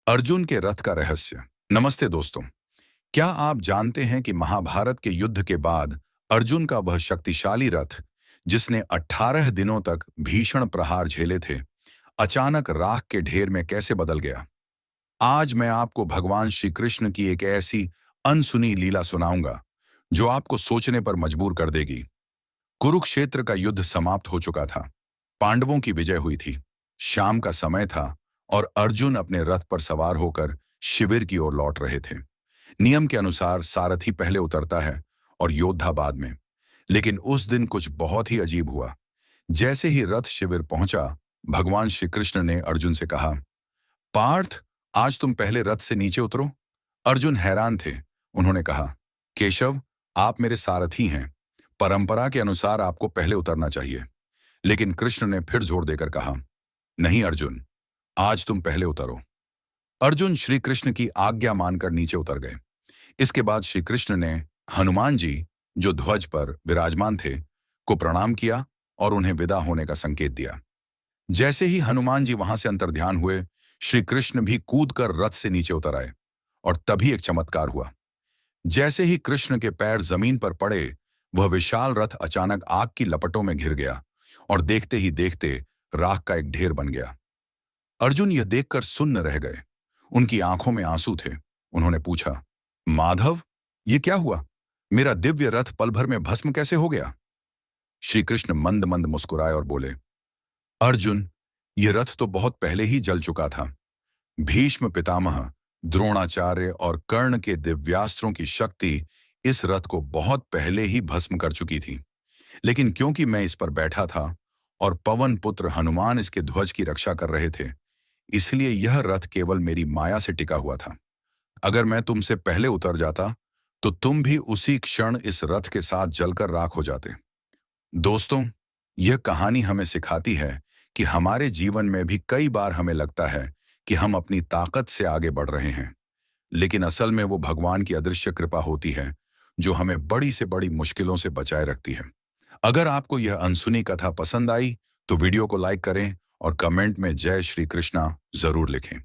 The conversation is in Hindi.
अर्जुन के रथ का रहस्य। नमस्ते दोस्तों। क्या आप जानते हैं कि महाभारत के युद्ध के बाद अर्जुन का वह शक्तिशाली रथ, जिसने 18 दिनों तक भीषण प्रहार झेले थे, अचानक राख के ढेर में कैसे बदल गया? आज मैं आपको भगवान श्री कृष्ण की एक ऐसी अनसुनी लीला सुनाऊंगा जो आपको सोचने पर मजबूर कर देगी। कुरुक्षेत्र का युद्ध समाप्त हो चुका था। पांडवों की विजय हुई थी। शाम का समय था और अर्जुन अपने रथ पर सवार होकर शिविर की ओर लौट रहे थे। नियम के अनुसार सारथी पहले उतरता है और योद्धा बाद में। लेकिन उस दिन कुछ बहुत ही अजीब हुआ। जैसे ही रथ शिविर पहुंचा, भगवान श्री कृष्ण ने अर्जुन से कहा, पार्थ, आज तुम पहले रथ से नीचे उतरो। अर्जुन हैरान थे। उन्होंने कहा, केशव, आप मेरे सारथी हैं। परंपरा के अनुसार आपको पहले उतरना चाहिए। लेकिन कृष्ण ने फिर जोर देकर कहा, नहीं अर्जुन, आज तुम पहले उतरो। अर्जुन श्री कृष्ण की आज्ञा मानकर नीचे उतर गए। इसके बाद श्री कृष्ण ने हनुमान जी, जो ध्वज पर विराजमान थे, को प्रणाम किया और उन्हें विदा होने का संकेत दिया। जैसे ही हनुमान जी वहां से अंतर्ध्यान हुए, श्री कृष्ण भी कूदकर रथ से नीचे उतर आए। और तभी एक चमत्कार हुआ। जैसे ही कृष्ण के पैर जमीन पर पड़े, वह विशाल रथ अचानक आग की लपटों में घिर गया और देखते ही देखते राख का एक ढेर बन गया। अर्जुन यह देखकर सुन्न रह गए। उनकी आंखों में आंसू थे। उन्होंने पूछा, माधव, ये क्या हुआ? मेरा दिव्य रथ पल भर में भस्म कैसे हो गया? श्री कृष्ण मंद मंद मुस्कुराए और बोले, अर्जुन, यह रथ तो बहुत पहले ही जल चुका था। भीष्म पितामह, द्रोणाचार्य और कर्ण के दिव्यास्त्रों की शक्ति इस रथ को बहुत पहले ही भस्म कर चुकी थी। लेकिन क्योंकि मैं इस पर बैठा था और पवन पुत्र हनुमान इसके ध्वज की रक्षा कर रहे थे, इसलिए यह रथ केवल मेरी माया से टिका हुआ था। अगर मैं तुमसे पहले उतर जाता तो तुम भी उसी क्षण इस रथ के साथ जलकर राख हो जाते। दोस्तों, यह कहानी हमें सिखाती है कि हमारे जीवन में भी कई बार हमें लगता है कि हम अपनी ताकत से आगे बढ़ रहे हैं, लेकिन असल में वो भगवान की अदृश्य कृपा होती है जो हमें बड़ी से बड़ी मुश्किलों से बचाए रखती है। अगर आपको यह अनसुनी कथा पसंद आई तो वीडियो को लाइक करें और कमेंट में जय श्री कृष्णा जरूर लिखें।